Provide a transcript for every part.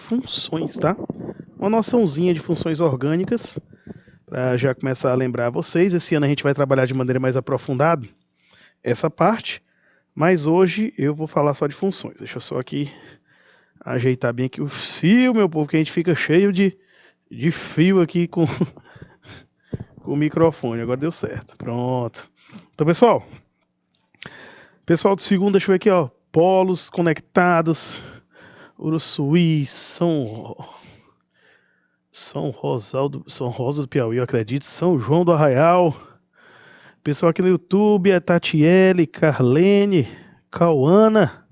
funções, tá? Uma noçãozinha de funções orgânicas, para já começar a lembrar vocês. Esse ano a gente vai trabalhar de maneira mais aprofundada essa parte, mas hoje eu vou falar só de funções. Deixa eu só aqui ajeitar bem aqui o fio, meu povo, que a gente fica cheio de fio aqui com o microfone. Agora deu certo. Pronto. Então, pessoal do segundo, deixa eu ver aqui, ó. Polos conectados. Uruçuí, São Rosa do Piauí, eu acredito. São João do Arraial. Pessoal aqui no YouTube, é Tatiele, Carlene, Cauana,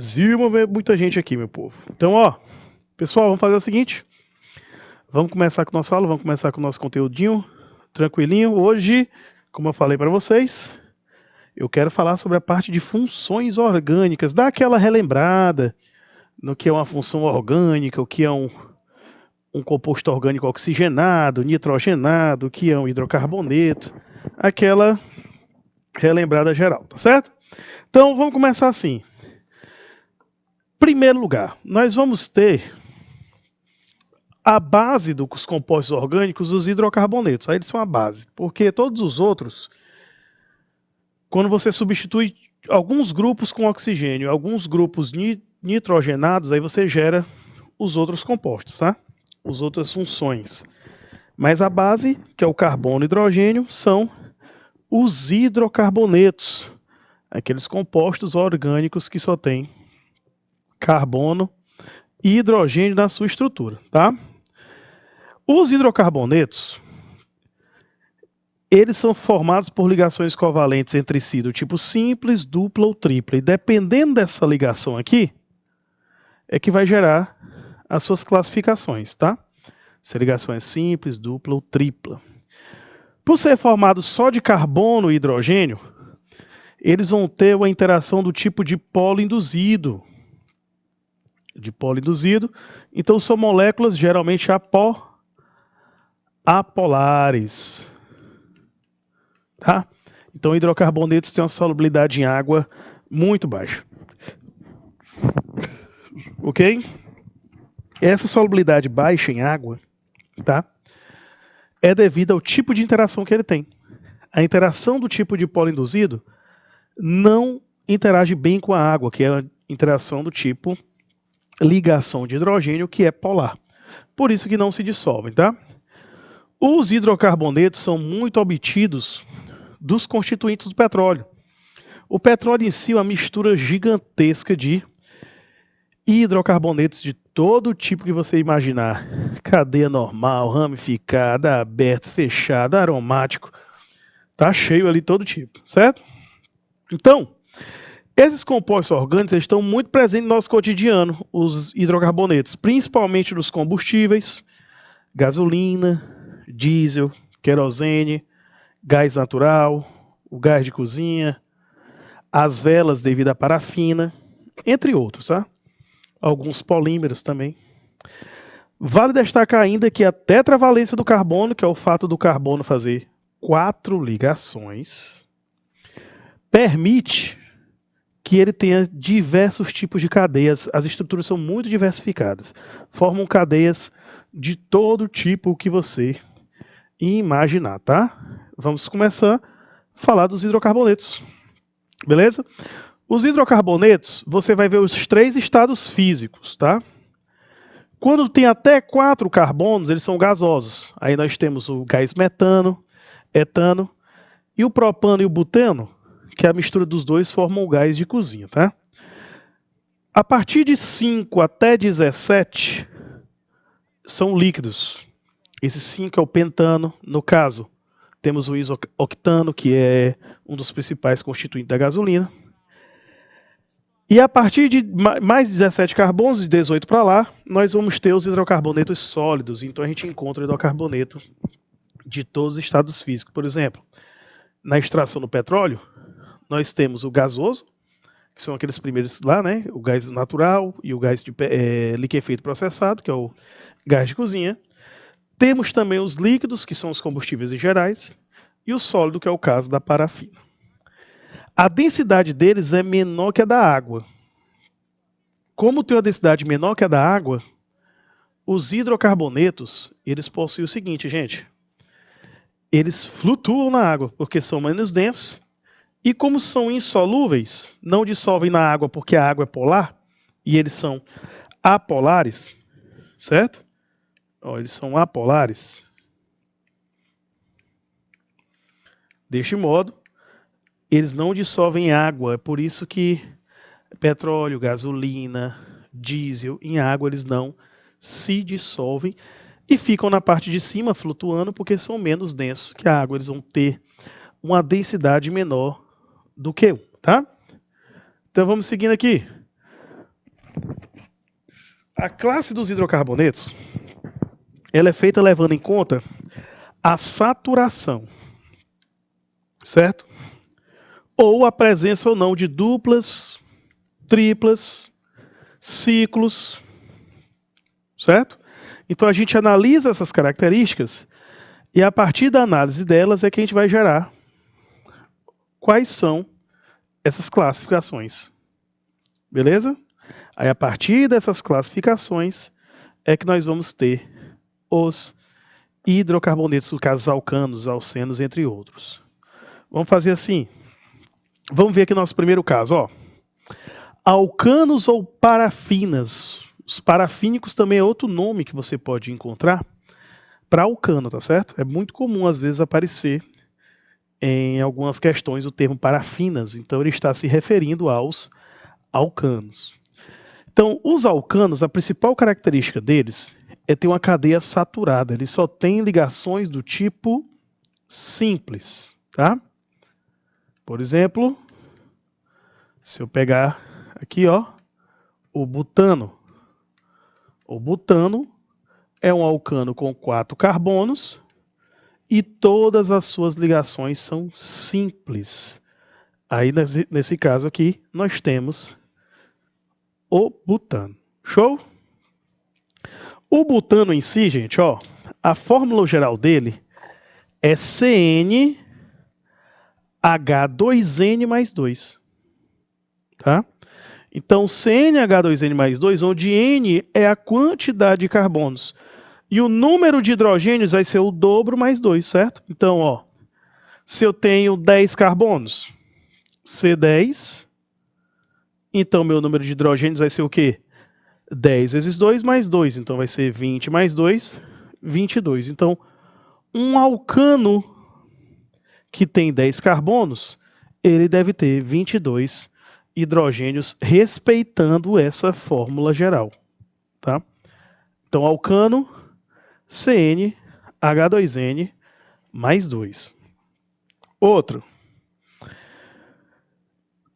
Zilma, muita gente aqui, meu povo. Então, ó, pessoal, vamos fazer o seguinte. Vamos começar com nossa aula, vamos começar com o nosso conteúdinho, tranquilinho. Hoje, como eu falei para vocês, eu quero falar sobre a parte de funções orgânicas, dar aquela relembrada no que é uma função orgânica, o que é um composto orgânico oxigenado, nitrogenado, o que é um hidrocarboneto, aquela relembrada geral, tá certo? Então, vamos começar assim. Primeiro lugar, nós vamos ter a base dos compostos orgânicos, os hidrocarbonetos. Aí eles são a base, porque todos os outros, quando você substitui alguns grupos com oxigênio, alguns grupos nitrogenados, aí você gera os outros compostos, tá? As outras funções. Mas a base, que é o carbono e hidrogênio, são os hidrocarbonetos, aqueles compostos orgânicos que só têm carbono e hidrogênio na sua estrutura, tá? Os hidrocarbonetos, eles são formados por ligações covalentes entre si do tipo simples, dupla ou tripla. E dependendo dessa ligação aqui, é que vai gerar as suas classificações, tá? Se a ligação é simples, dupla ou tripla. Por ser formado só de carbono e hidrogênio, eles vão ter uma interação do tipo de polo induzido. Então são moléculas geralmente apolares. Tá? Então hidrocarbonetos têm uma solubilidade em água muito baixa. Ok? Essa solubilidade baixa em água, tá? É devido ao tipo de interação que ele tem. A interação do tipo de polo induzido não interage bem com a água, que é a interação do tipo ligação de hidrogênio, que é polar. Por isso que não se dissolvem, tá? Os hidrocarbonetos são muito obtidos dos constituintes do petróleo. O petróleo em si é uma mistura gigantesca de hidrocarbonetos de todo tipo que você imaginar. Cadeia normal, ramificada, aberto, fechado, aromático. Tá cheio ali todo tipo, certo? Então, esses compostos orgânicos estão muito presentes no nosso cotidiano, os hidrocarbonetos, principalmente nos combustíveis, gasolina, diesel, querosene, gás natural, o gás de cozinha, as velas devido à parafina, entre outros, tá? Alguns polímeros também. Vale destacar ainda que a tetravalência do carbono, que é o fato do carbono fazer 4 ligações, permite que ele tenha diversos tipos de cadeias. As estruturas são muito diversificadas. Formam cadeias de todo tipo que você imaginar, tá? Vamos começar a falar dos hidrocarbonetos. Beleza? Os hidrocarbonetos, você vai ver os 3 estados físicos, tá? Quando tem até 4 carbonos, eles são gasosos. Aí nós temos o gás metano, etano, e o propano e o butano, que é a mistura dos dois, formam o gás de cozinha, tá? A partir de 5 até 17, são líquidos. Esse 5 é o pentano, no caso. Temos o isoctano, que é um dos principais constituintes da gasolina. E a partir de mais 17 carbonos, de 18 para lá, nós vamos ter os hidrocarbonetos sólidos. Então a gente encontra o hidrocarboneto de todos os estados físicos. Por exemplo, na extração do petróleo, nós temos o gasoso, que são aqueles primeiros lá, né? O gás natural e o gás liquefeito processado, que é o gás de cozinha. Temos também os líquidos, que são os combustíveis gerais, e o sólido, que é o caso da parafina. A densidade deles é menor que a da água. como tem uma densidade menor que a da água, os hidrocarbonetos, eles possuem o seguinte, gente. Eles flutuam na água porque são menos densos. E como são insolúveis, não dissolvem na água porque a água é polar, e eles são apolares, certo? Ó, eles são apolares. Deste modo, eles não dissolvem água, é por isso que petróleo, gasolina, diesel, em água eles não se dissolvem e ficam na parte de cima flutuando porque são menos densos que a água, eles vão ter uma densidade menor do que 1, tá? Então vamos seguindo aqui. A classe dos hidrocarbonetos, ela é feita levando em conta a saturação, certo? Ou a presença ou não de duplas, triplas, ciclos, certo? Então a gente analisa essas características e a partir da análise delas é que a gente vai gerar quais são essas classificações. Beleza? Aí a partir dessas classificações é que nós vamos ter os hidrocarbonetos, no caso alcanos, alcenos, entre outros. Vamos fazer assim. Vamos ver aqui o nosso primeiro caso, ó. Alcanos ou parafinas. Os parafínicos também é outro nome que você pode encontrar para alcano, tá certo? É muito comum às vezes aparecer em algumas questões o termo parafinas, então ele está se referindo aos alcanos. Então, os alcanos, a principal característica deles é ter uma cadeia saturada, eles só têm ligações do tipo simples, tá? Por exemplo, se eu pegar aqui, ó, o butano. O butano é um alcano com 4 carbonos e todas as suas ligações são simples. Aí, nesse caso aqui, nós temos o butano. Show? O butano em si, gente, ó, a fórmula geral dele é CnH2n mais 2. Tá? Então, CnH2n mais 2, onde N é a quantidade de carbonos. E o número de hidrogênios vai ser o dobro mais 2, certo? Então, ó, se eu tenho 10 carbonos, C10, então meu número de hidrogênios vai ser o quê? 10 vezes 2 mais 2, então vai ser 20 mais 2, 22. Então, um alcano que tem 10 carbonos, ele deve ter 22 hidrogênios, respeitando essa fórmula geral. Tá? Então, alcano, CnH2n mais 2. Outro.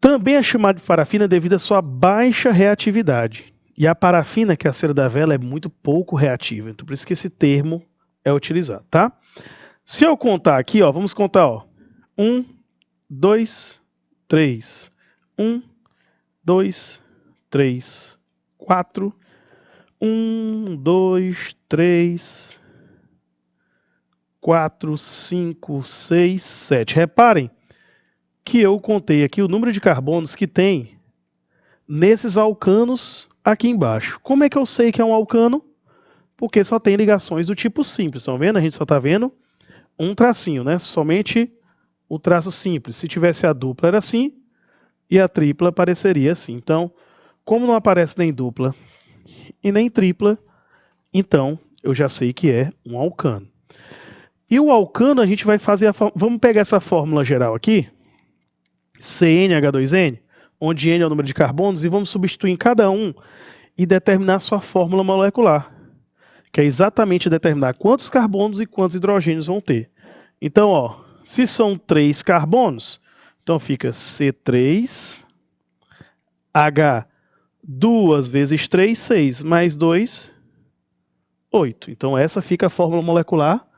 Também é chamado de parafina devido à sua baixa reatividade. E a parafina, que é a cera da vela, é muito pouco reativa. Então, por isso que esse termo é utilizado, tá? Se eu contar aqui, ó, vamos contar, ó. 1, 2, 3. 1, 2, 3, 4. 1, 2, 3, 4, 5, 6, 7. Reparem que eu contei aqui o número de carbonos que tem nesses alcanos aqui embaixo. Como é que eu sei que é um alcano? Porque só tem ligações do tipo simples. Estão vendo? A gente só está vendo um tracinho, né? Somente o traço simples. Se tivesse a dupla era assim e a tripla apareceria assim. Então, como não aparece nem dupla e nem tripla, então eu já sei que é um alcano. E o alcano a gente vai fazer vamos pegar essa fórmula geral aqui, CnH2n, onde N é o número de carbonos, e vamos substituir em cada um e determinar sua fórmula molecular, que é exatamente determinar quantos carbonos e quantos hidrogênios vão ter. Então, ó, se são 3 carbonos, então fica C3H 2 vezes 3, 6, mais 2, 8. Então essa fica a fórmula molecular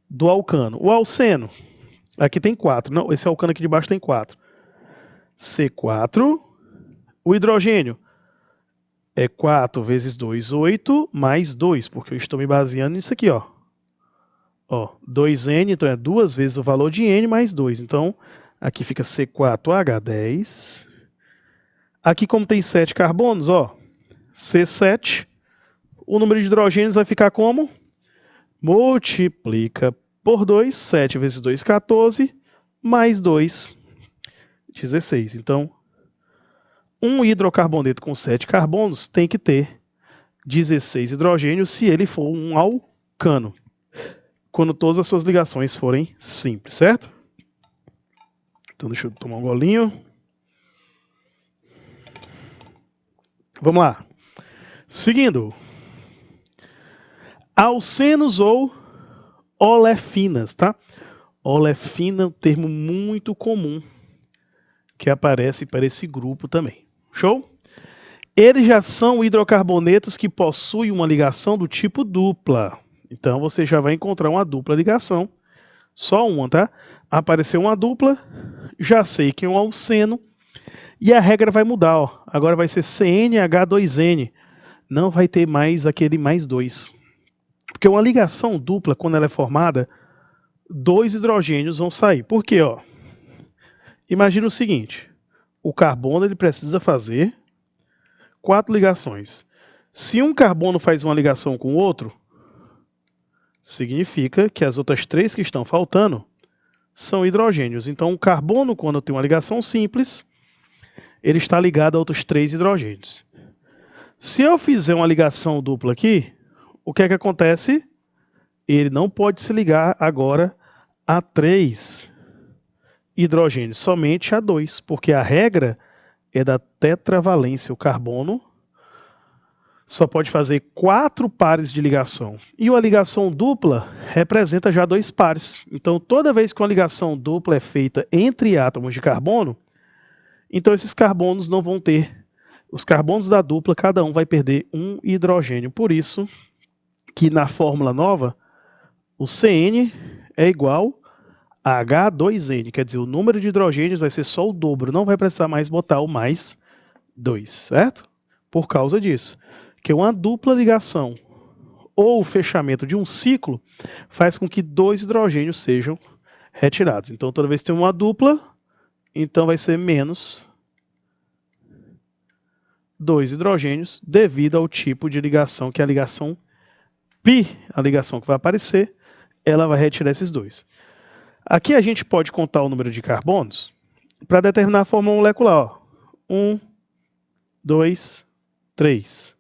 do alcano. O alceno, aqui tem 4. Não, esse alcano aqui de baixo tem 4. C4. O hidrogênio é 4 vezes 2, 8, mais 2, porque eu estou me baseando nisso aqui, ó. Ó, 2N, então é 2 vezes o valor de N mais 2. Então, aqui fica C4H10. Aqui, como tem 7 carbonos, ó, C7. O número de hidrogênios vai ficar como? Multiplica por 2, 7 vezes 2, 14, mais 2, 16. Então, um hidrocarboneto com 7 carbonos tem que ter 16 hidrogênios se ele for um alcano, quando todas as suas ligações forem simples, certo? Então, deixa eu tomar um golinho. Vamos lá. Seguindo. Alcenos ou olefinas, tá? Olefina é um termo muito comum que aparece para esse grupo também. Show? Eles já são hidrocarbonetos que possuem uma ligação do tipo dupla. Então você já vai encontrar uma dupla ligação. Só uma, tá? Apareceu uma dupla, já sei que é um alceno. E a regra vai mudar, ó. Agora vai ser CnH2n. Não vai ter mais aquele mais 2. Porque uma ligação dupla, quando ela é formada, 2 hidrogênios vão sair. Por quê? Ó? Imagina o seguinte. O carbono ele precisa fazer 4 ligações. Se um carbono faz uma ligação com o outro, significa que as outras 3 que estão faltando são hidrogênios. Então, o carbono, quando tem uma ligação simples, ele está ligado a outros 3 hidrogênios. Se eu fizer uma ligação dupla aqui, o que é que acontece? Ele não pode se ligar agora a 3 hidrogênios, somente a 2, porque a regra é da tetravalência. O carbono só pode fazer 4 pares de ligação. E uma ligação dupla representa já 2 pares. Então, toda vez que uma ligação dupla é feita entre átomos de carbono, então esses carbonos não vão ter. Os carbonos da dupla, cada um vai perder um hidrogênio. Por isso que na fórmula nova, o Cn é igual a H2n. Quer dizer, o número de hidrogênios vai ser só o dobro. Não vai precisar mais botar o mais 2, certo? Por causa disso. Que uma dupla ligação ou o fechamento de um ciclo faz com que 2 hidrogênios sejam retirados. Então, toda vez que tem uma dupla, então vai ser menos 2 hidrogênios devido ao tipo de ligação, que é a ligação π, a ligação que vai aparecer, ela vai retirar esses 2. Aqui a gente pode contar o número de carbonos para determinar a fórmula molecular. 1, 2, 3.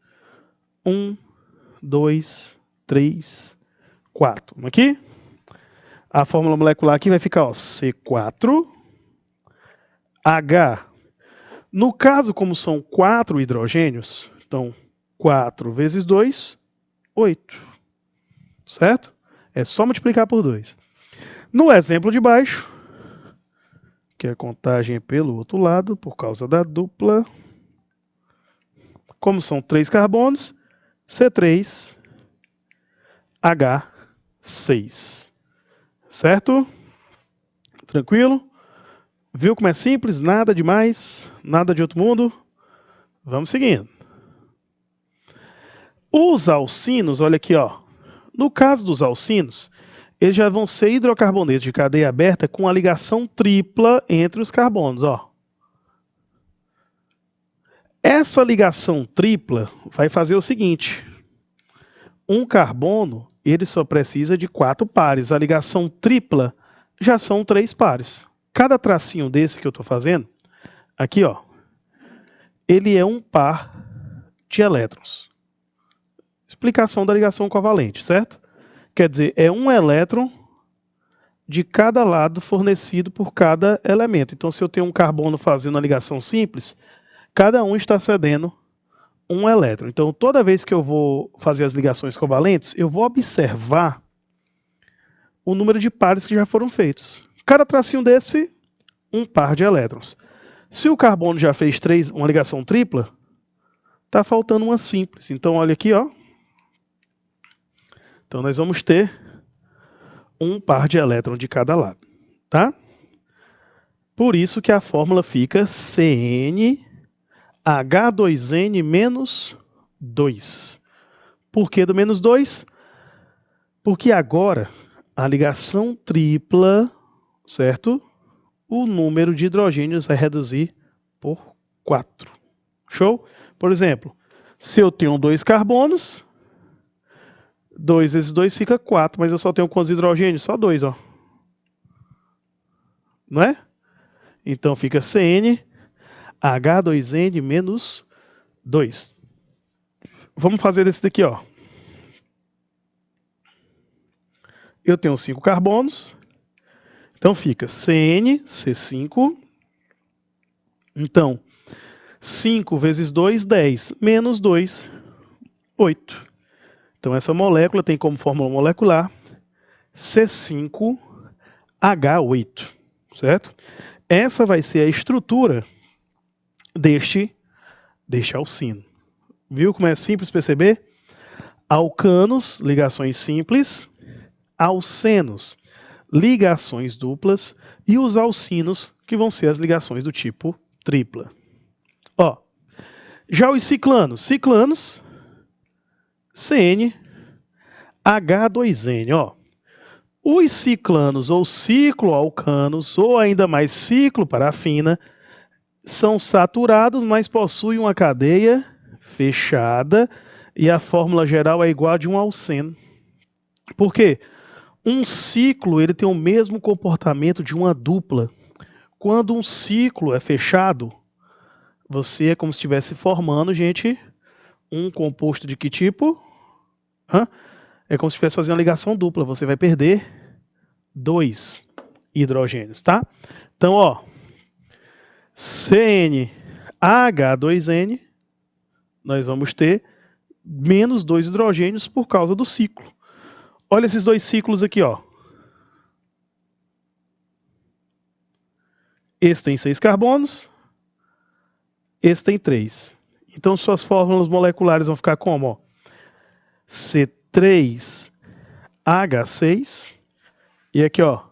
1, 2, 3, 4. Vamos aqui? A fórmula molecular aqui vai ficar ó, C4H. No caso, como são 4 hidrogênios, então 4 vezes 2, 8. Certo? É só multiplicar por 2. No exemplo de baixo, que a contagem é pelo outro lado, por causa da dupla, como são 3 carbonos, C3H6. Certo? Tranquilo? Viu como é simples? Nada demais, nada de outro mundo. Vamos seguindo. Os alcinos, olha aqui, ó. No caso dos alcinos, eles já vão ser hidrocarbonetos de cadeia aberta com a ligação tripla entre os carbonos, ó. Essa ligação tripla vai fazer o seguinte. Um carbono, ele só precisa de 4 pares. A ligação tripla já são 3 pares. Cada tracinho desse que eu estou fazendo, aqui, ó, ele é um par de elétrons. Explicação da ligação covalente, certo? Quer dizer, é um elétron de cada lado fornecido por cada elemento. Então, se eu tenho um carbono fazendo uma ligação simples, cada um está cedendo um elétron. Então, toda vez que eu vou fazer as ligações covalentes, eu vou observar o número de pares que já foram feitos. Cada tracinho desse, um par de elétrons. Se o carbono já fez uma ligação tripla, está faltando uma simples. Então, olha aqui, ó. Então, nós vamos ter um par de elétrons de cada lado, tá? Por isso que a fórmula fica CnH2n menos 2. Por que do menos 2? Porque agora a ligação tripla, certo? O número de hidrogênios vai reduzir por 4. Show? Por exemplo, Se eu tenho 2 carbonos, 2 vezes 2 fica 4, mas eu só tenho quantos hidrogênios? Só 2, ó. Não é? Então fica CnH2n menos 2. Vamos fazer desse daqui, ó. Eu tenho 5 carbonos, então fica CnC5. Então, 5 vezes 2, 10, menos 2, 8. Então, essa molécula tem como fórmula molecular C5H8, certo? Essa vai ser a estrutura deste alcino. Viu como é simples perceber? Alcanos, ligações simples, alcenos, ligações duplas, e os alcinos, que vão ser as ligações do tipo tripla. Ó, já os ciclanos, CnH2n, ó. Os ciclanos ou cicloalcanos, ou ainda mais cicloparafina, são saturados, mas possuem uma cadeia fechada, e a fórmula geral é igual a de um alceno. Por quê? Um ciclo ele tem o mesmo comportamento de uma dupla. Quando um ciclo é fechado, você é como se estivesse formando, gente, um composto de que tipo? É como se estivesse fazendo uma ligação dupla. Você vai perder 2 hidrogênios, tá? Então, ó, CnH2n, nós vamos ter menos 2 hidrogênios por causa do ciclo. Olha esses 2 ciclos aqui, ó. Esse tem 6 carbonos, esse tem 3. Então, suas fórmulas moleculares vão ficar como? Ó? C3H6. E aqui, ó.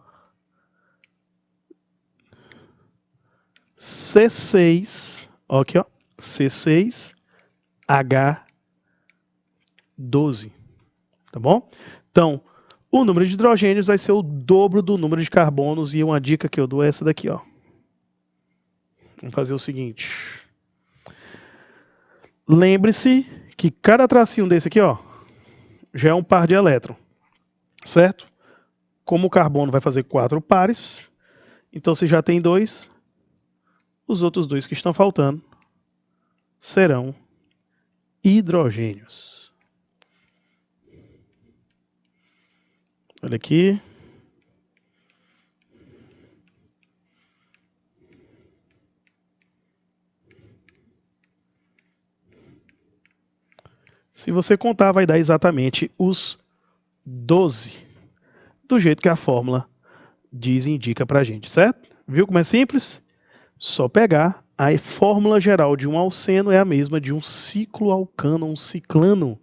C6. Ó, aqui, ó. C6H12. Tá bom? Então, o número de hidrogênios vai ser o dobro do número de carbonos. E uma dica que eu dou é essa daqui, ó. Vamos fazer o seguinte. Lembre-se que cada tracinho desse aqui, ó, já é um par de elétron, certo? Como o carbono vai fazer 4 pares, então se já tem 2, os outros 2 que estão faltando serão hidrogênios. Olha aqui. Se você contar, vai dar exatamente os 12, do jeito que a fórmula diz e indica pra gente, certo? Viu como é simples? Só pegar, a fórmula geral de um alceno é a mesma de um cicloalcano, um ciclano.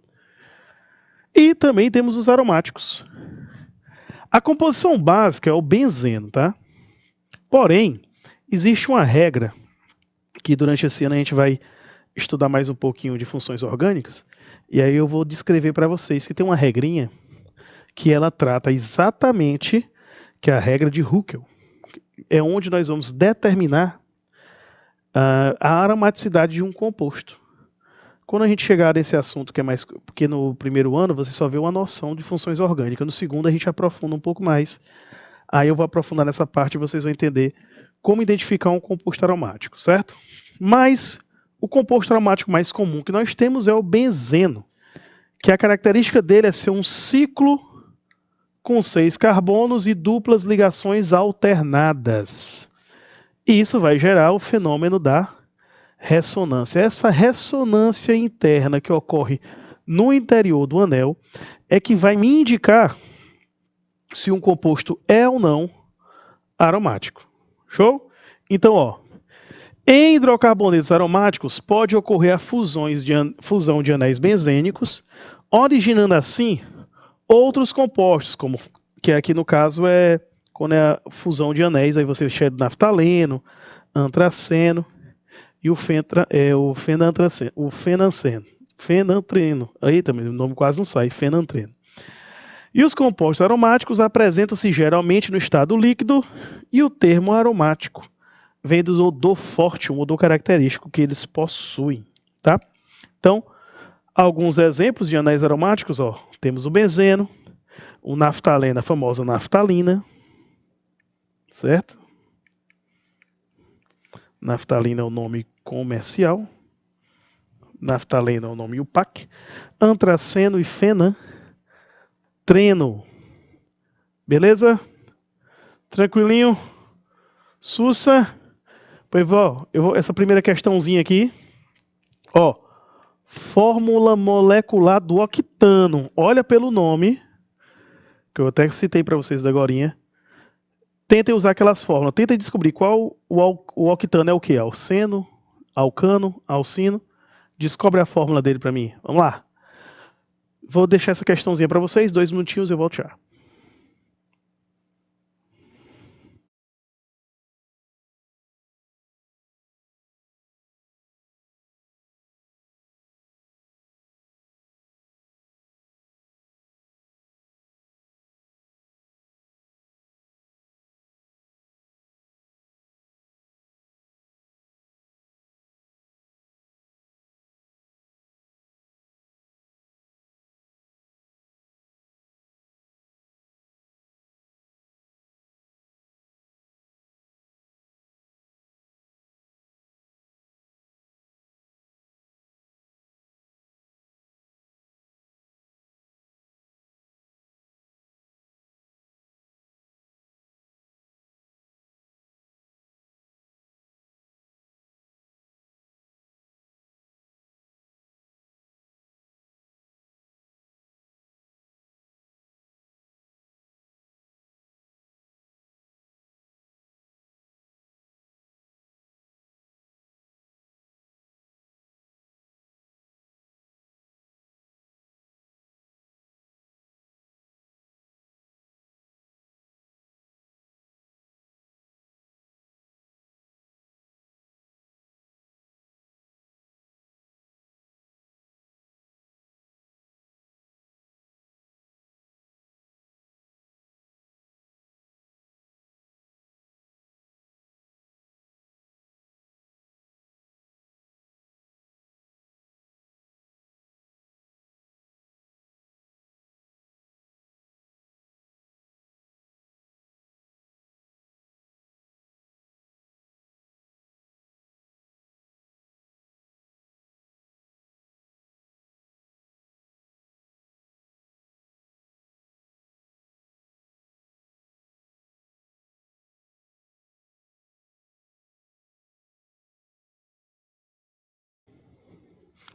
E também temos os aromáticos. A composição básica é o benzeno, tá? Porém, existe uma regra que durante esse ano a gente vai estudar mais um pouquinho de funções orgânicas, e aí eu vou descrever para vocês que tem uma regrinha que ela trata exatamente, que é a regra de Huckel. É onde nós vamos determinar a aromaticidade de um composto. Quando a gente chegar nesse assunto, que é mais... Porque no primeiro ano você só vê uma noção de funções orgânicas. No segundo a gente aprofunda um pouco mais. Aí eu vou aprofundar nessa parte e vocês vão entender como identificar um composto aromático, certo? Mas o composto aromático mais comum que nós temos é o benzeno, que a característica dele é ser um ciclo com 6 carbonos e duplas ligações alternadas. E isso vai gerar o fenômeno da ressonância. Essa ressonância interna que ocorre no interior do anel é que vai me indicar se um composto é ou não aromático. Show? Então, ó, em hidrocarbonetos aromáticos pode ocorrer a fusão de anéis benzênicos, originando assim outros compostos, como que aqui no caso é quando é a fusão de anéis, aí você chega do naftaleno, antraceno e o fenantreno. Aí também o nome quase não sai, fenantreno. E os compostos aromáticos apresentam-se geralmente no estado líquido, e o termo aromático vem do odor forte, um odor característico que eles possuem, tá? Então, Alguns exemplos de anéis aromáticos, ó, temos o benzeno, o naftaleno, a famosa naftalina, certo? Naftalina é o nome comercial, naftaleno é o nome UPAC, antraceno e fenantreno. Beleza? Tranquilinho? Sussa? Pois ó, essa primeira questãozinha aqui, ó, fórmula molecular do octano. Olha pelo nome, que eu até citei para vocês agorinha. Tentem usar aquelas fórmulas. Tentem descobrir qual o octano é o que? Alceno, alcano, alcino. Descobre a fórmula dele para mim. Vamos lá. Vou deixar essa questãozinha para vocês. 2 minutinhos e eu volto já.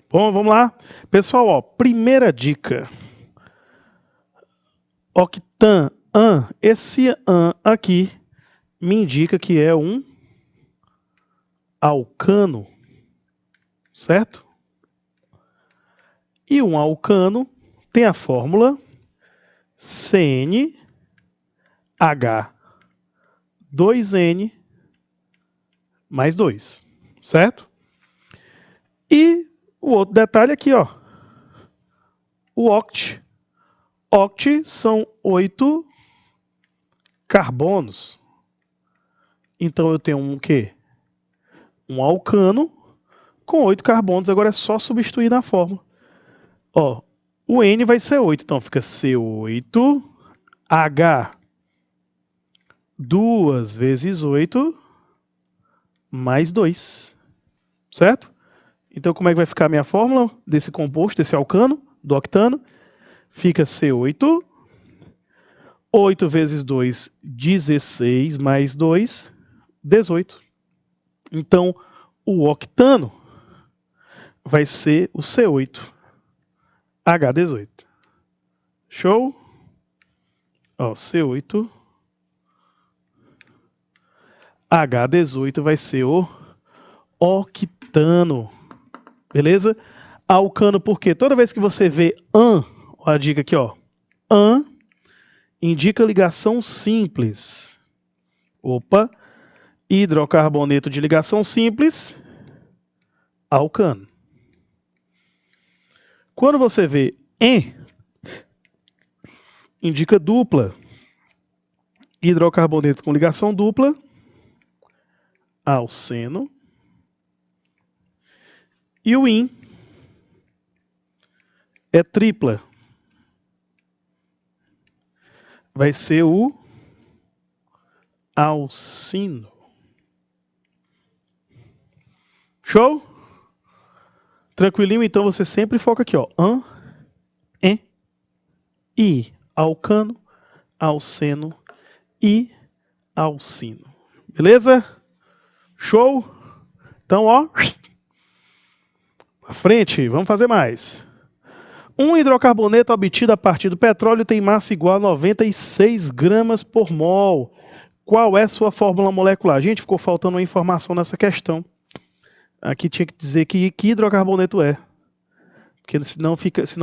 Bom, vamos lá. Pessoal, ó, primeira dica. Octan, esse aqui me indica que é um alcano, certo? E um alcano tem a fórmula CnH2n mais 2, certo? E o outro detalhe aqui, ó, o oct. Oct são 8 carbonos. Então eu tenho um quê? Um alcano com 8 carbonos. Agora é só substituir na fórmula. Ó, o N vai ser 8, então fica C8H 2 vezes 8 mais 2, certo? Então como é que vai ficar a minha fórmula desse composto, desse alcano, do octano? Fica C8, 8 vezes 2, 16, mais 2, 18. Então o octano vai ser o C8H18. Show? Ó, C8H18 vai ser o octano. Beleza? Alcano porque toda vez que você vê ó a dica aqui, ó. Indica ligação simples. Opa. Hidrocarboneto de ligação simples. Alcano. Quando você vê indica dupla. Hidrocarboneto com ligação dupla. Alceno. E o é tripla. Vai ser o alcino. Show? Tranquilinho? Então você sempre foca aqui, ó. I, alcano, alceno e alcino. Beleza? Show? Então, ó, à frente, vamos fazer mais. Um hidrocarboneto obtido a partir do petróleo tem massa igual a 96 gramas por mol. Qual é sua fórmula molecular? Gente, ficou faltando uma informação nessa questão. Aqui tinha que dizer que hidrocarboneto é. Porque senão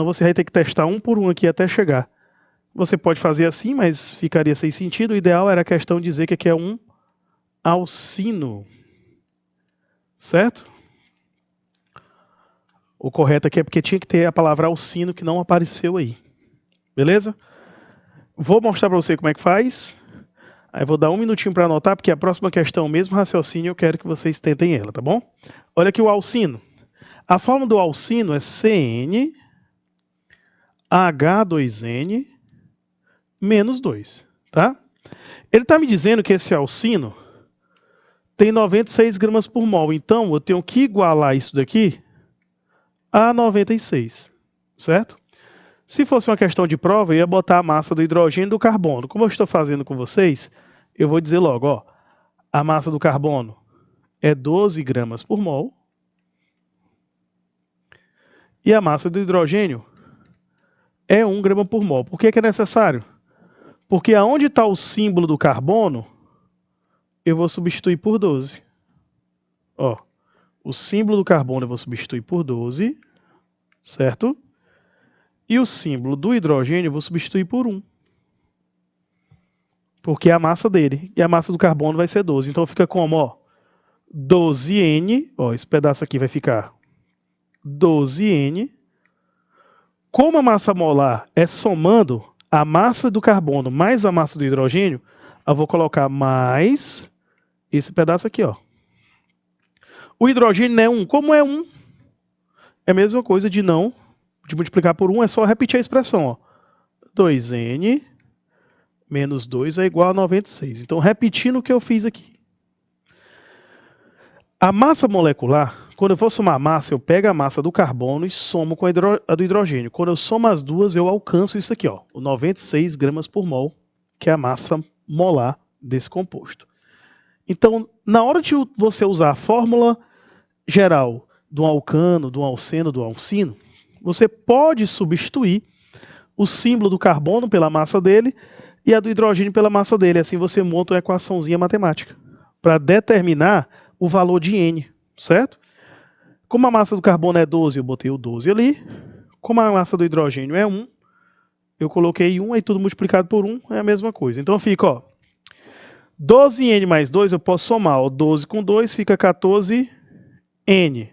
você vai ter que testar um por um aqui até chegar. Você pode fazer assim, mas ficaria sem sentido. O ideal era a questão dizer que aqui é um alcino. Certo? O correto aqui é porque tinha que ter a palavra alcino que não apareceu aí. Beleza? Vou mostrar para você como é que faz. Aí vou dar um minutinho para anotar, porque a próxima questão, mesmo raciocínio, eu quero que vocês tentem ela, tá bom? Olha aqui o alcino. A fórmula do alcino é CnH2n menos 2, tá? Ele está me dizendo que esse alcino tem 96 gramas por mol, então eu tenho que igualar isso daqui a 96, certo? Se fosse uma questão de prova, eu ia botar a massa do hidrogênio e do carbono. Como eu estou fazendo com vocês, eu vou dizer logo, ó, a massa do carbono é 12 gramas por mol e a massa do hidrogênio é 1 grama por mol. Por que é necessário? Porque aonde está o símbolo do carbono, eu vou substituir por 12. Ó, o símbolo do carbono eu vou substituir por 12, certo? E o símbolo do hidrogênio eu vou substituir por 1. Porque é a massa dele. E a massa do carbono vai ser 12. Então fica como, ó, 12N. Ó, esse pedaço aqui vai ficar 12N. Como a massa molar é somando a massa do carbono mais a massa do hidrogênio, eu vou colocar mais esse pedaço aqui, ó. O hidrogênio não é 1. Como é 1? É a mesma coisa de multiplicar por 1, é só repetir a expressão, ó. 2N menos 2 é igual a 96. Então, repetindo o que eu fiz aqui. A massa molecular, quando eu for somar a massa, eu pego a massa do carbono e somo com a do hidrogênio. Quando eu somo as duas, eu alcanço isso aqui, ó, o 96 gramas por mol, que é a massa molar desse composto. Então, na hora de você usar a fórmula geral do alcano, do alceno, do alcino, você pode substituir o símbolo do carbono pela massa dele e a do hidrogênio pela massa dele. Assim você monta uma equaçãozinha matemática para determinar o valor de N, certo? Como a massa do carbono é 12, eu botei o 12 ali. Como a massa do hidrogênio é 1, eu coloquei 1, aí tudo multiplicado por 1 é a mesma coisa. Então fica, ó, 12N mais 2, eu posso somar, ó, 12 com 2 fica 14N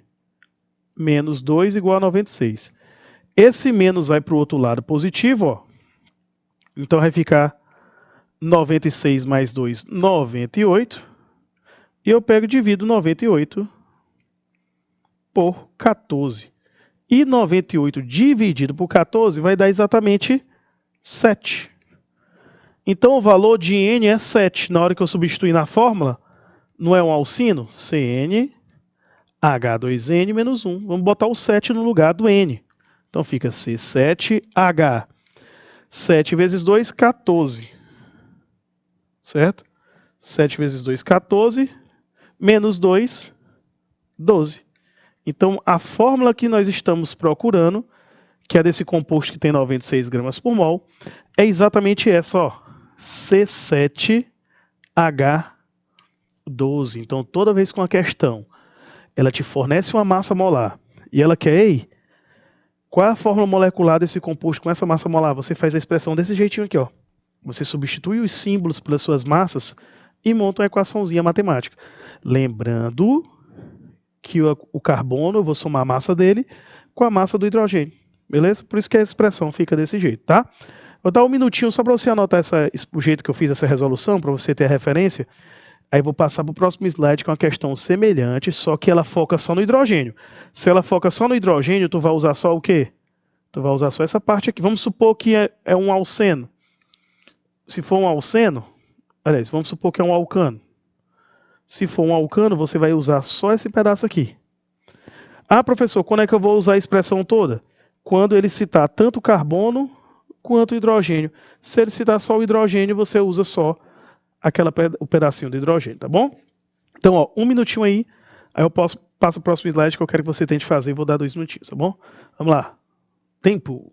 menos 2 igual a 96. Esse menos vai para o outro lado positivo, ó. Então vai ficar 96 mais 2, 98. E eu pego e divido 98 por 14. E 98 dividido por 14 vai dar exatamente 7. Então o valor de N é 7. Na hora que eu substituir na fórmula, não é um alcino? CnH2n menos 1. Vamos botar o 7 no lugar do N. Então fica C7H. 7 vezes 2, 14. Certo? 7 vezes 2, 14. Menos 2, 12. Então, a fórmula que nós estamos procurando, que é desse composto que tem 96 gramas por mol, é exatamente essa, ó, C7H12. Então, toda vez que uma questão ela te fornece uma massa molar e ela quer, ei, qual é a fórmula molecular desse composto com essa massa molar? Você faz a expressão desse jeitinho aqui, ó. Você substitui os símbolos pelas suas massas e monta uma equaçãozinha matemática. Lembrando que o carbono, eu vou somar a massa dele com a massa do hidrogênio. Beleza? Por isso que a expressão fica desse jeito, tá? Vou dar um minutinho só para você anotar o jeito que eu fiz essa resolução, para você ter a referência. Aí vou passar para o próximo slide com uma questão semelhante, só que ela foca só no hidrogênio. Se ela foca só no hidrogênio, tu vai usar só o quê? Tu vai usar só essa parte aqui. Vamos supor que é um alceno. Se for um alceno, aliás, vamos supor que é um alcano. Se for um alcano, você vai usar só esse pedaço aqui. Ah, professor, quando é que eu vou usar a expressão toda? Quando ele citar tanto carbono quanto hidrogênio. Se ele citar só o hidrogênio, você usa só o pedacinho do hidrogênio, tá bom? Então, ó, 1 minutinho aí eu passo o próximo slide que eu quero que você tente fazer e vou dar 2 minutinhos, tá bom? Vamos lá. Tempo.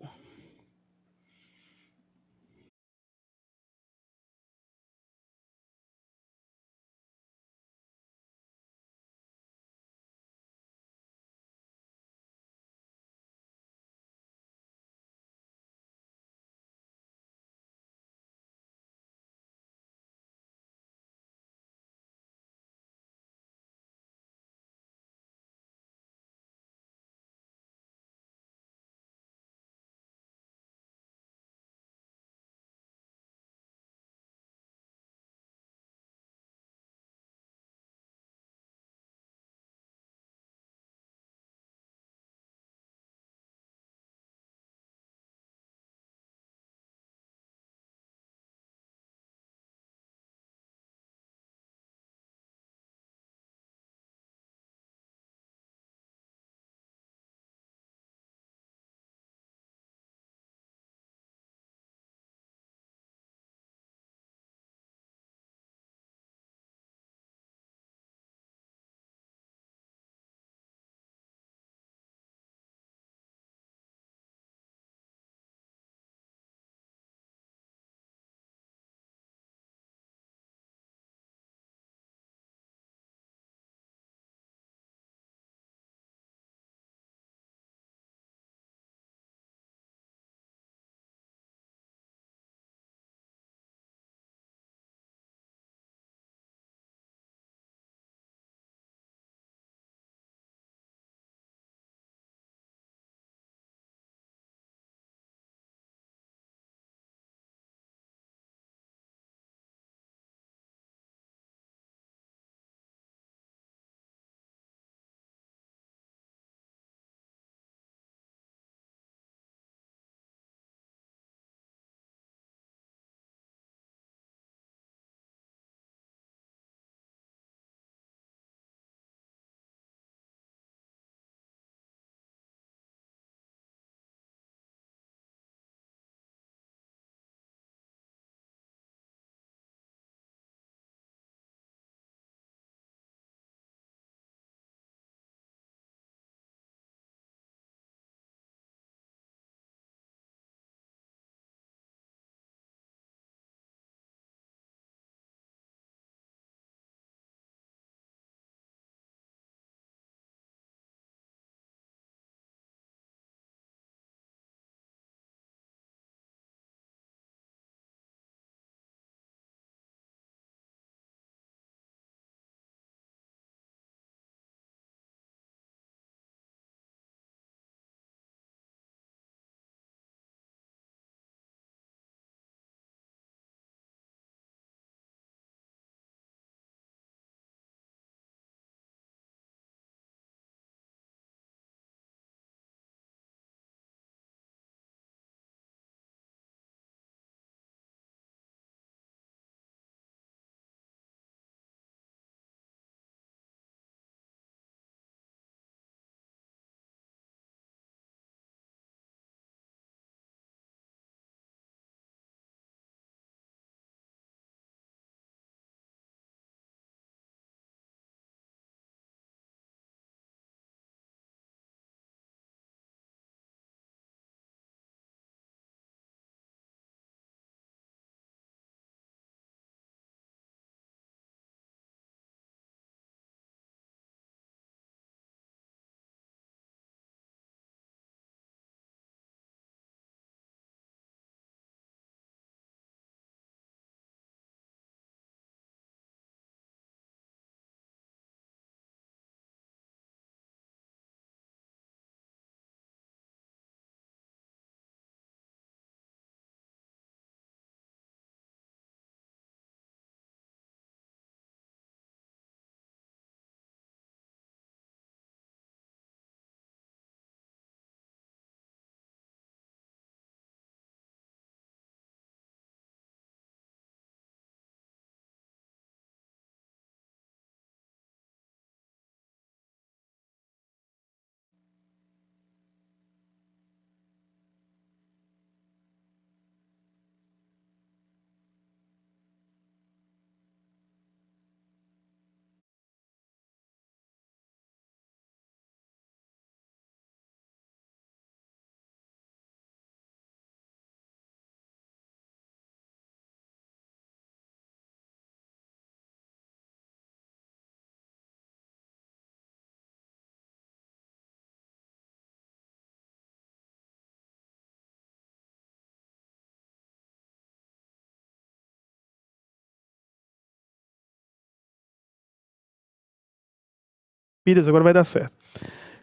Beleza, agora vai dar certo.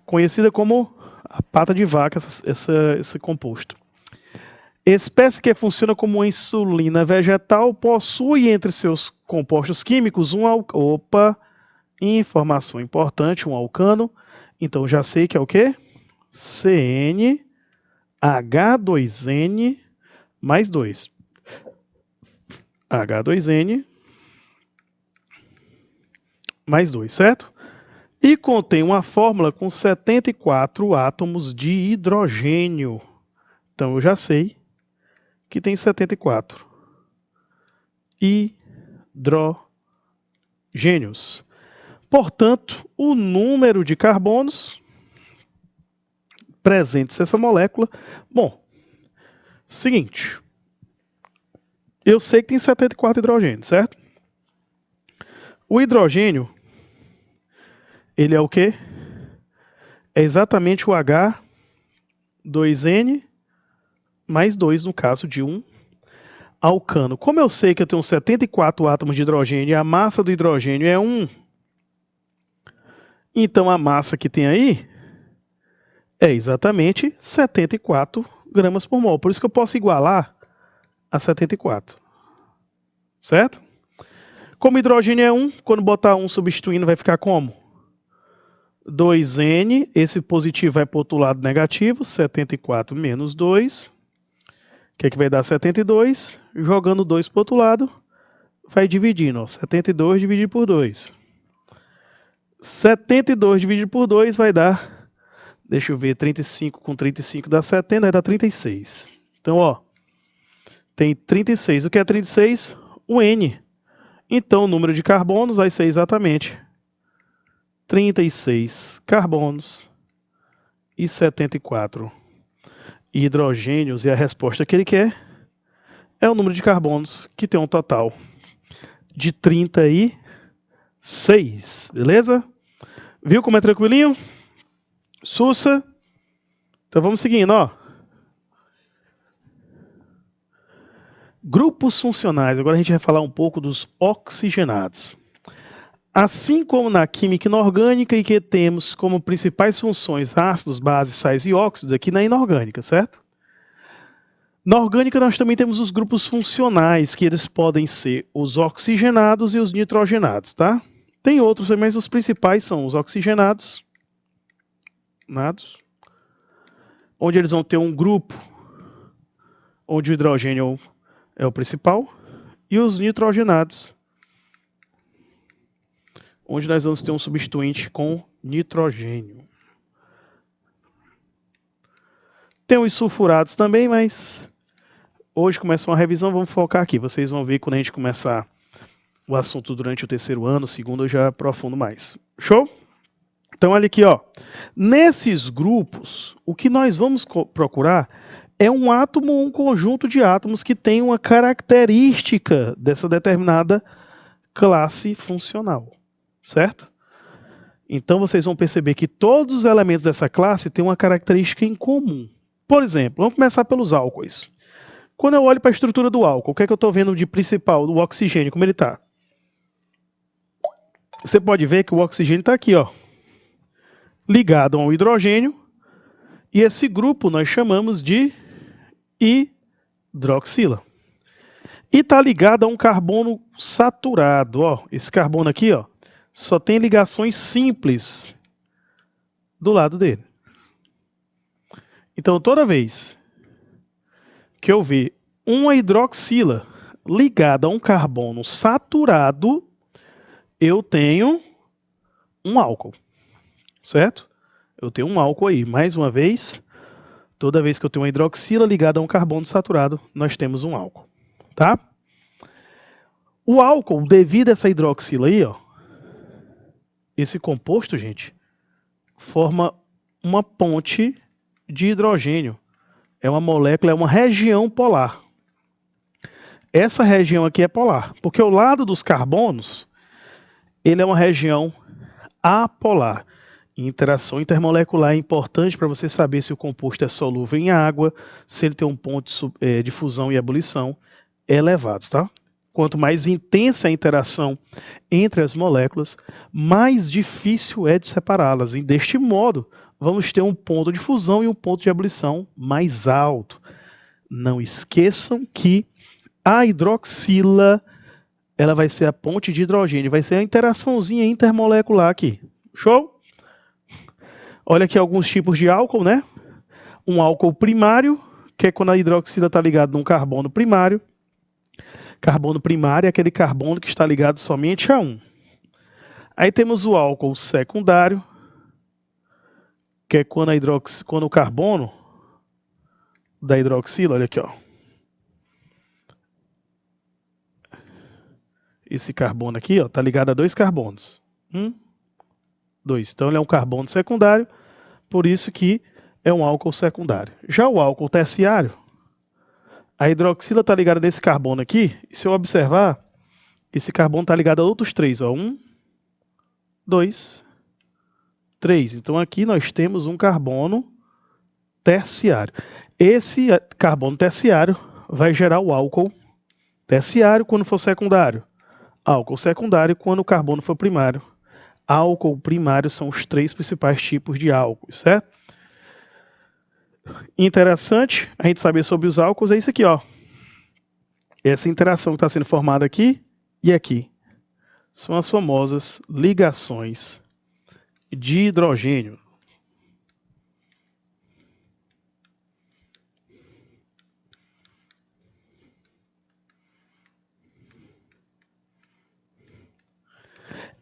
Conhecida como a pata de vaca, esse composto. Espécie que funciona como uma insulina vegetal, possui entre seus compostos químicos Opa, informação importante, um alcano. Então já sei que é o quê? CnH2n mais 2. H2n mais 2, certo? E contém uma fórmula com 74 átomos de hidrogênio. Então eu já sei que tem 74 hidrogênios. Portanto, o número de carbonos presentes nessa molécula... Bom, seguinte. Eu sei que tem 74 hidrogênios, certo? O hidrogênio, ele é o quê? É exatamente o H2N mais 2, no caso de um alcano. Como eu sei que eu tenho 74 átomos de hidrogênio e a massa do hidrogênio é 1, então a massa que tem aí é exatamente 74 gramas por mol. Por isso que eu posso igualar a 74. Certo? Como hidrogênio é 1, quando botar 1 substituindo vai ficar como? 2N, esse positivo vai para o outro lado negativo, 74 menos 2, que é que vai dar 72, jogando 2 para o outro lado, vai dividindo, ó, 72 dividido por 2. 72 dividido por 2 vai dar, deixa eu ver, 35 com 35 dá 70, vai dar 36. Então, ó, tem 36. O que é 36? O N. Então, o número de carbonos vai ser exatamente 36 carbonos e 74 hidrogênios. E a resposta que ele quer é o número de carbonos, que tem um total de 36. Beleza? Viu como é tranquilinho? Sussa. Então vamos seguindo, ó. Grupos funcionais. Agora a gente vai falar um pouco dos oxigenados. Assim como na química inorgânica, e que temos como principais funções ácidos, bases, sais e óxidos, aqui na inorgânica, certo? Na orgânica nós também temos os grupos funcionais, que eles podem ser os oxigenados e os nitrogenados, tá? Tem outros, mas os principais são os oxigenados, onde eles vão ter um grupo onde o hidrogênio é o principal, e os nitrogenados, onde nós vamos ter um substituinte com nitrogênio. Tem os sulfurados também, mas hoje começa uma revisão, vamos focar aqui. Vocês vão ver quando a gente começar o assunto durante o terceiro ano, segundo eu já aprofundo mais. Show? Então olha aqui, ó. Nesses grupos, o que nós vamos procurar é um átomo ou um conjunto de átomos que tem uma característica dessa determinada classe funcional. Certo? Então vocês vão perceber que todos os elementos dessa classe têm uma característica em comum. Por exemplo, vamos começar pelos álcoois. Quando eu olho para a estrutura do álcool, o que é que eu estou vendo de principal? Do oxigênio, como ele está? Você pode ver que o oxigênio está aqui, ó, ligado ao hidrogênio, e esse grupo nós chamamos de hidroxila. E está ligado a um carbono saturado, ó, esse carbono aqui, ó, só tem ligações simples do lado dele. Então, toda vez que eu ver uma hidroxila ligada a um carbono saturado, eu tenho um álcool, certo? Eu tenho um álcool aí. Mais uma vez, toda vez que eu tenho uma hidroxila ligada a um carbono saturado, nós temos um álcool, tá? O álcool, devido a essa hidroxila aí, ó, esse composto, gente, forma uma ponte de hidrogênio. É uma molécula, é uma região polar. Essa região aqui é polar, porque o lado dos carbonos, ele é uma região apolar. Interação intermolecular é importante para você saber se o composto é solúvel em água, se ele tem um ponto de fusão e ebulição elevados, tá? quanto mais intensa a interação entre as moléculas, mais difícil é de separá-las. E deste modo, vamos ter um ponto de fusão e um ponto de ebulição mais alto. Não esqueçam que a hidroxila, ela vai ser a ponte de hidrogênio, vai ser a interaçãozinha intermolecular aqui. Show? Olha aqui alguns tipos de álcool, né? Um álcool primário, que é quando a hidroxila está ligada num carbono primário. Carbono primário é aquele carbono que está ligado somente a um. Aí temos o álcool secundário, que é quando, quando o carbono da hidroxila, olha aqui, ó. Esse carbono aqui, ó, está ligado a dois carbonos. 2. Então ele é um carbono secundário, por isso que é um álcool secundário. Já o álcool terciário, a hidroxila está ligada nesse carbono aqui, e se eu observar, esse carbono está ligado a outros 3. 1, 2, 3. Então aqui nós temos um carbono terciário. Esse carbono terciário vai gerar o álcool terciário quando for secundário. Álcool secundário quando o carbono for primário. Álcool primário são os 3 principais tipos de álcools, certo? Interessante a gente saber sobre os álcools é isso aqui, ó. Essa interação que está sendo formada aqui e aqui são as famosas ligações de hidrogênio.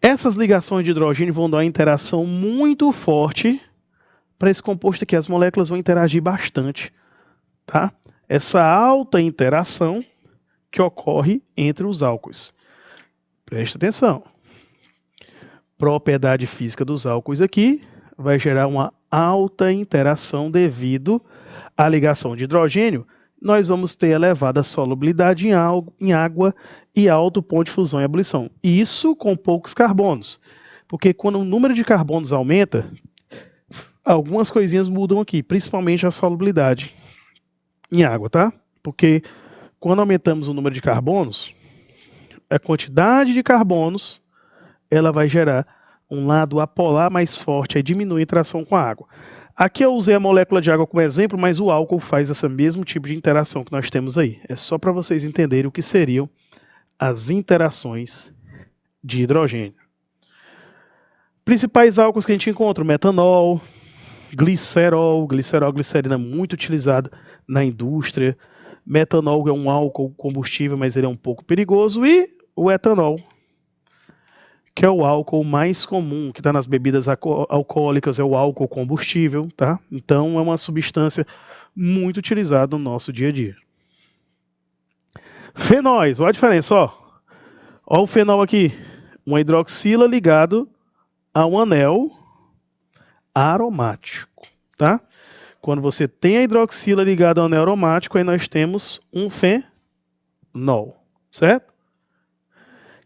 Essas ligações de hidrogênio vão dar uma interação muito forte para esse composto aqui. As moléculas vão interagir bastante, tá? Essa alta interação que ocorre entre os álcools. Presta atenção. Propriedade física dos álcools aqui vai gerar uma alta interação devido à ligação de hidrogênio. Nós vamos ter elevada solubilidade em água e alto ponto de fusão e ebulição. Isso com poucos carbonos. Porque quando o número de carbonos aumenta, algumas coisinhas mudam aqui, principalmente a solubilidade em água, tá? Porque quando aumentamos o número de carbonos, a quantidade de carbonos ela vai gerar um lado apolar mais forte, aí diminui a interação com a água. Aqui eu usei a molécula de água como exemplo, mas o álcool faz esse mesmo tipo de interação que nós temos aí. É só para vocês entenderem o que seriam as interações de hidrogênio. Principais álcools que a gente encontra: o metanol, glicerol, glicerina muito utilizada na indústria. Metanol é um álcool combustível, mas ele é um pouco perigoso. E o etanol, que é o álcool mais comum, que está nas bebidas alcoólicas, é o álcool combustível, tá? Então é uma substância muito utilizada no nosso dia a dia. Fenóis, olha a diferença, ó. Olha o fenol aqui, uma hidroxila ligado a um anel aromático, tá? Quando você tem a hidroxila ligada ao anel aromático, aí nós temos um fenol, certo?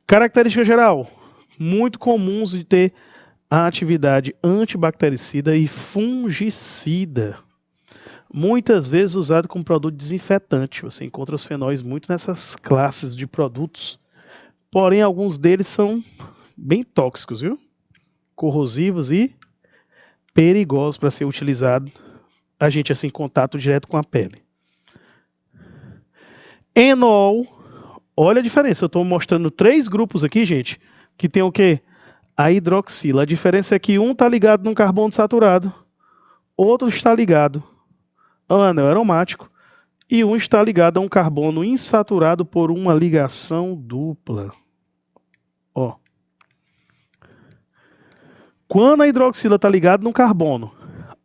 Característica geral: muito comuns de ter a atividade antibactericida e fungicida. Muitas vezes usado como produto desinfetante. Você encontra os fenóis muito nessas classes de produtos. Porém, alguns deles são bem tóxicos, viu? Corrosivos e perigosos para ser utilizado. A gente assim, em contato direto com a pele. Enol. Olha a diferença. Eu estou mostrando 3 grupos aqui, gente, que tem o quê? A hidroxila. A diferença é que um está ligado num carbono saturado, outro está ligado ao anel aromático e um está ligado a um carbono insaturado por uma ligação dupla. Ó. Quando a hidroxila está ligada num carbono,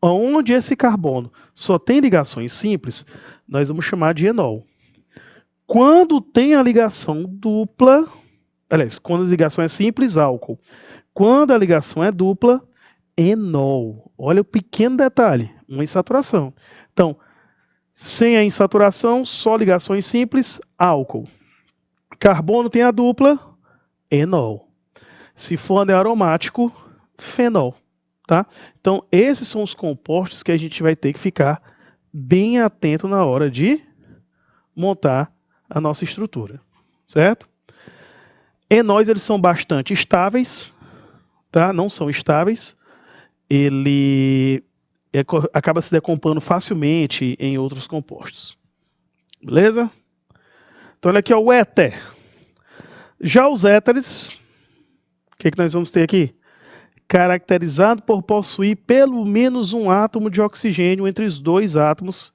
onde esse carbono só tem ligações simples, nós vamos chamar de enol. Quando tem a ligação dupla, aliás, quando a ligação é simples, álcool. Quando a ligação é dupla, enol. Olha o pequeno detalhe, uma insaturação. Então, sem a insaturação, só ligações simples, álcool. Carbono tem a dupla, enol. Se for anel aromático, fenol. Tá? Então, esses são os compostos que a gente vai ter que ficar bem atento na hora de montar a nossa estrutura. Certo? Enóis, eles são bastante estáveis, tá? Não são estáveis. Ele acaba se decompondo facilmente em outros compostos. Beleza? Então, olha aqui, ó, o éter. Já os éteres, o que nós vamos ter aqui? Caracterizado por possuir pelo menos um átomo de oxigênio entre os dois átomos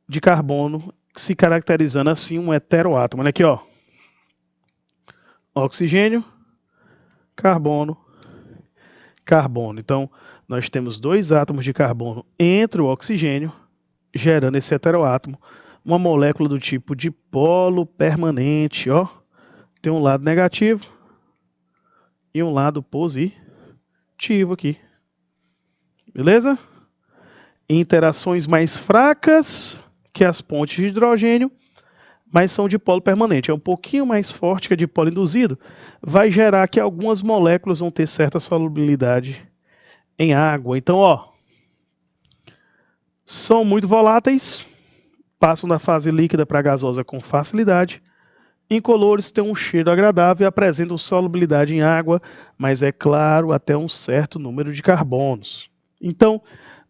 de carbono, se caracterizando assim um heteroátomo. Olha aqui, ó. Oxigênio, carbono, carbono. Então, nós temos dois átomos de carbono entre o oxigênio, gerando esse heteroátomo. Uma molécula do tipo dipolo permanente, ó. Tem um lado negativo e um lado positivo aqui. Beleza? Interações mais fracas que as pontes de hidrogênio, mas são dipolo permanente. É um pouquinho mais forte que a dipolo induzido. Vai gerar que algumas moléculas vão ter certa solubilidade em água. Então, ó, são muito voláteis, passam da fase líquida para gasosa com facilidade. Incolores, têm um cheiro agradável e apresentam solubilidade em água, mas é claro, até um certo número de carbonos. Então,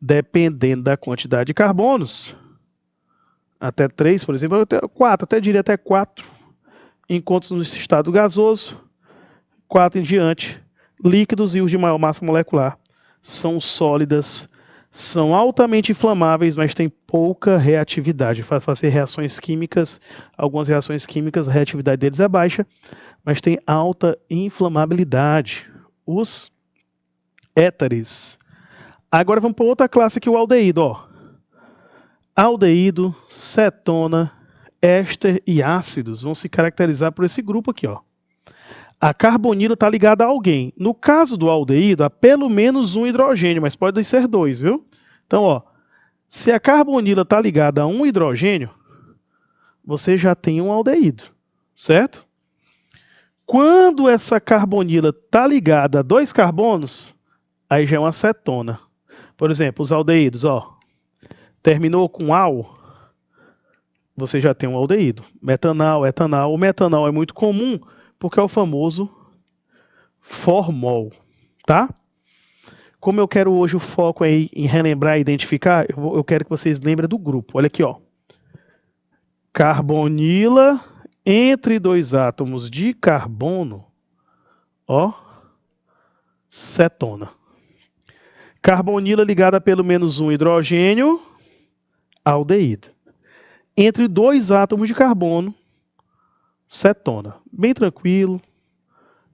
dependendo da quantidade de carbonos, até 3, por exemplo, até 4, até diria até 4, encontros no estado gasoso, 4 em diante, líquidos e os de maior massa molecular são sólidas, são altamente inflamáveis, mas têm pouca reatividade. Para fazer reações químicas, algumas reações químicas, a reatividade deles é baixa, mas tem alta inflamabilidade. Os éteres. Agora vamos para outra classe aqui, o aldeído. Ó. Aldeído, cetona, éster e ácidos vão se caracterizar por esse grupo aqui. Ó. A carbonila está ligada a alguém. No caso do aldeído, há pelo menos um hidrogênio, mas pode ser 2, viu? Então, ó, se a carbonila está ligada a um hidrogênio, você já tem um aldeído, certo? Quando essa carbonila está ligada a 2 carbonos, aí já é uma cetona. Por exemplo, os aldeídos, ó, terminou com al, você já tem um aldeído. Metanal, etanal. O metanal é muito comum, porque é o famoso formol, tá? Como eu quero hoje o foco aí em relembrar e identificar, eu quero que vocês lembrem do grupo. Olha aqui, ó. Carbonila entre 2 átomos de carbono, ó, cetona. Carbonila ligada a pelo menos um hidrogênio, aldeído. Entre 2 átomos de carbono, cetona. Bem tranquilo.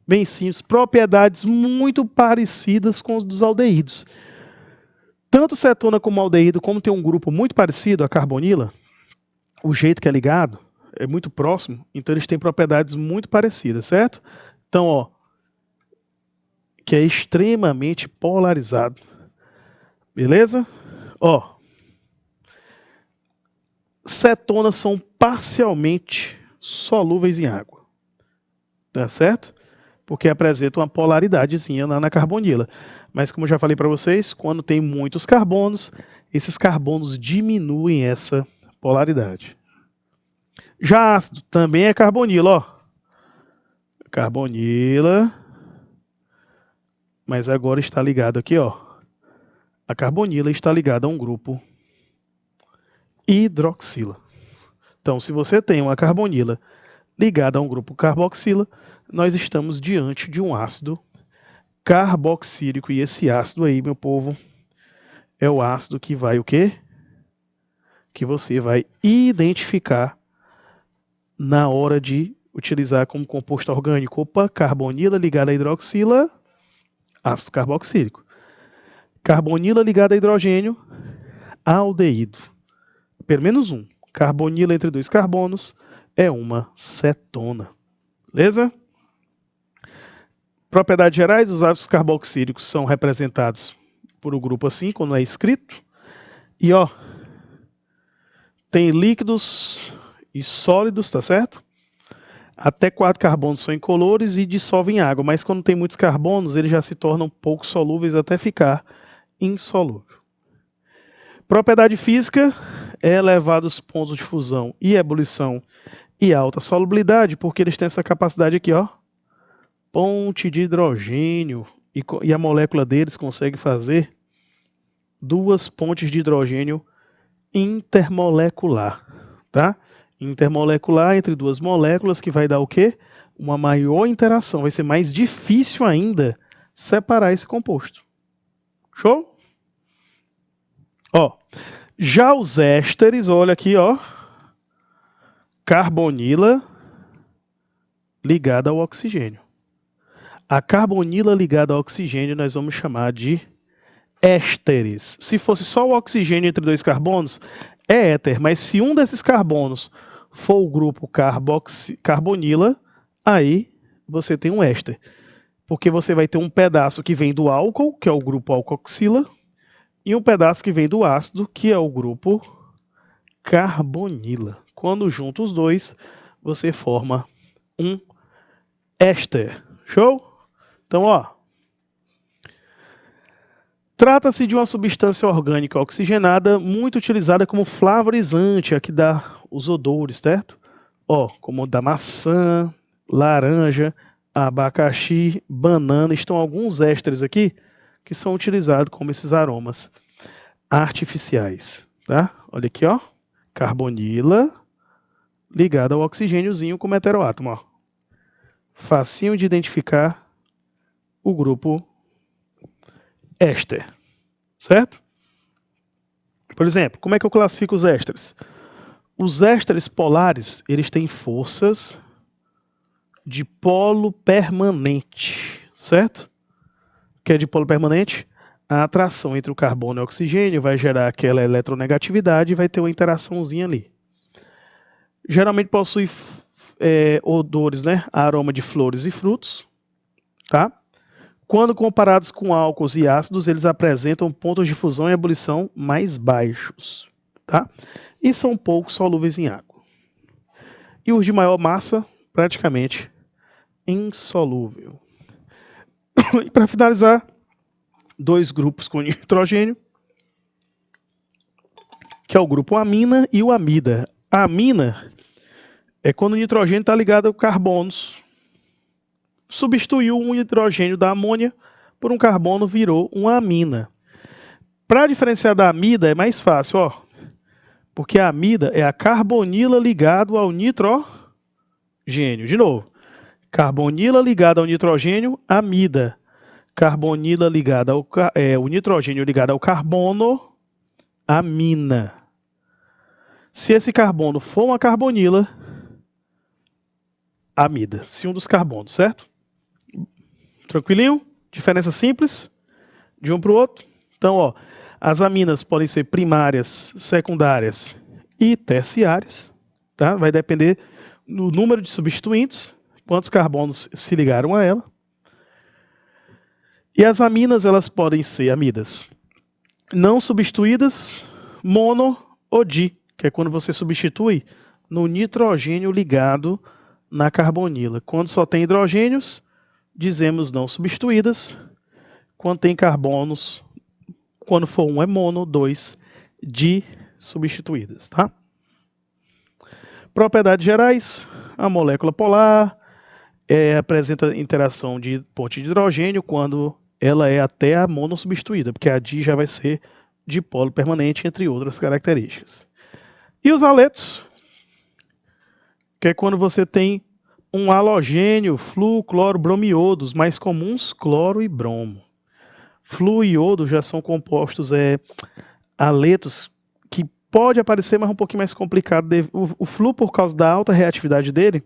Bem simples, propriedades muito parecidas com os dos aldeídos. Tanto cetona como aldeído, como tem um grupo muito parecido, a carbonila, o jeito que é ligado é muito próximo, então eles têm propriedades muito parecidas, certo? Então, ó, que é extremamente polarizado. Beleza? Ó, cetonas são parcialmente solúveis em água. Tá certo? Porque apresenta uma polaridadezinha na carbonila. Mas como eu já falei para vocês, quando tem muitos carbonos, esses carbonos diminuem essa polaridade. Já ácido também é carbonila, ó. Carbonila, mas agora está ligado aqui, ó. A carbonila está ligada a um grupo hidroxila. Então, se você tem uma carbonila ligada a um grupo carboxila, nós estamos diante de um ácido carboxílico. E esse ácido aí, meu povo, é o ácido que vai o quê? Que você vai identificar na hora de utilizar como composto orgânico. Opa, carbonila ligada a hidroxila, ácido carboxílico. Carbonila ligada a hidrogênio, aldeído. Pelo menos um. Carbonila entre 2 carbonos é uma cetona. Beleza? Propriedades gerais, os ácidos carboxílicos são representados por um grupo assim, quando é escrito. E ó, tem líquidos e sólidos, tá certo? Até 4 carbonos são incolores e dissolvem em água, mas quando tem muitos carbonos, eles já se tornam pouco solúveis até ficar insolúvel. Propriedade física é elevado os pontos de fusão e ebulição e alta solubilidade, porque eles têm essa capacidade aqui, ó, ponte de hidrogênio, e a molécula deles consegue fazer 2 pontes de hidrogênio intermolecular, tá? Intermolecular entre 2 moléculas, que vai dar o quê? Uma maior interação, vai ser mais difícil ainda separar esse composto. Show? Ó, já os ésteres, olha aqui, ó, carbonila ligada ao oxigênio. A carbonila ligada ao oxigênio nós vamos chamar de ésteres. Se fosse só o oxigênio entre 2 carbonos, é éter, mas se um desses carbonos for o grupo carbonila, aí você tem um éster. Porque você vai ter um pedaço que vem do álcool, que é o grupo alcoxila, e um pedaço que vem do ácido, que é o grupo carbonila. Quando junta os dois, você forma um éster. Show? Então, ó, trata-se de uma substância orgânica oxigenada muito utilizada como flavorizante, a que dá os odores, certo? Ó, como da maçã, laranja, abacaxi, banana, estão alguns ésteres aqui que são utilizados como esses aromas artificiais, tá? Olha aqui, ó, carbonila ligada ao oxigêniozinho como heteroátomo, ó. Facinho de identificar o grupo éster, certo? Por exemplo, como é que eu classifico os ésteres? Os ésteres polares, eles têm forças de polo permanente, certo? O que é de polo permanente? A atração entre o carbono e o oxigênio vai gerar aquela eletronegatividade e vai ter uma interaçãozinha ali. Geralmente possui odores, né? Aroma de flores e frutos, tá? Quando comparados com álcools e ácidos, eles apresentam pontos de fusão e ebulição mais baixos, tá? E são pouco solúveis em água. E os de maior massa, praticamente insolúvel. E para finalizar, 2 grupos com nitrogênio, que é o grupo amina e o amida. A amina é quando o nitrogênio está ligado a carbonos. Substituiu um hidrogênio da amônia por um carbono, virou uma amina. Para diferenciar da amida é mais fácil, ó, porque a amida é a carbonila ligado ao nitrogênio. De novo, carbonila ligada ao nitrogênio, amida. Carbonila ligada ao o nitrogênio ligado ao carbono, amina. Se esse carbono for uma carbonila, amida. Se um dos carbonos, certo? Tranquilinho? Diferença simples de um para o outro. Então, ó, as aminas podem ser primárias, secundárias e terciárias, tá? Vai depender do número de substituintes, quantos carbonos se ligaram a ela. E as aminas, elas podem ser amidas não substituídas, mono ou di, que é quando você substitui no nitrogênio ligado na carbonila. Quando só tem hidrogênios, dizemos não substituídas. Quando tem carbonos, quando for um é mono, 2 di substituídas, tá? Propriedades gerais: a molécula polar apresenta interação de ponte de hidrogênio quando ela é até a mono substituída, porque a di já vai ser dipolo permanente, entre outras características. E os haletos, que é quando você tem um halogênio, flu, cloro, bromiodos, mais comuns, cloro e bromo. Flu e iodo já são compostos haletos que pode aparecer, mas um pouquinho mais complicado. O flu por causa da alta reatividade dele,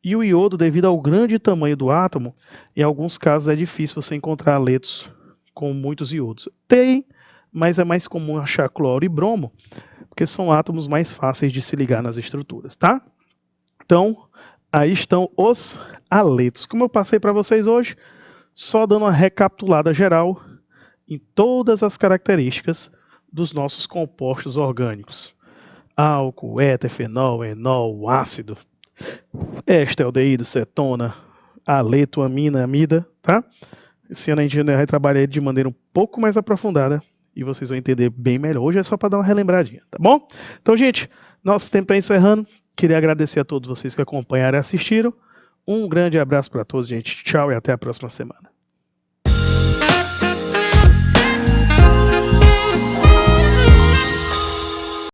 e o iodo devido ao grande tamanho do átomo. Em alguns casos é difícil você encontrar haletos com muitos iodos. Tem, mas é mais comum achar cloro e bromo, porque são átomos mais fáceis de se ligar nas estruturas, tá? Então, aí estão os haletos. Como eu passei para vocês hoje, só dando uma recapitulada geral em todas as características dos nossos compostos orgânicos. Álcool, éter, fenol, enol, ácido, éster, aldeído, cetona, haleto, amina, amida, tá? Esse ano a gente vai trabalhar de maneira um pouco mais aprofundada e vocês vão entender bem melhor. Hoje é só para dar uma relembradinha, tá bom? Então, gente, nosso tempo está encerrando. Queria agradecer a todos vocês que acompanharam e assistiram. Um grande abraço para todos, gente. Tchau e até a próxima semana.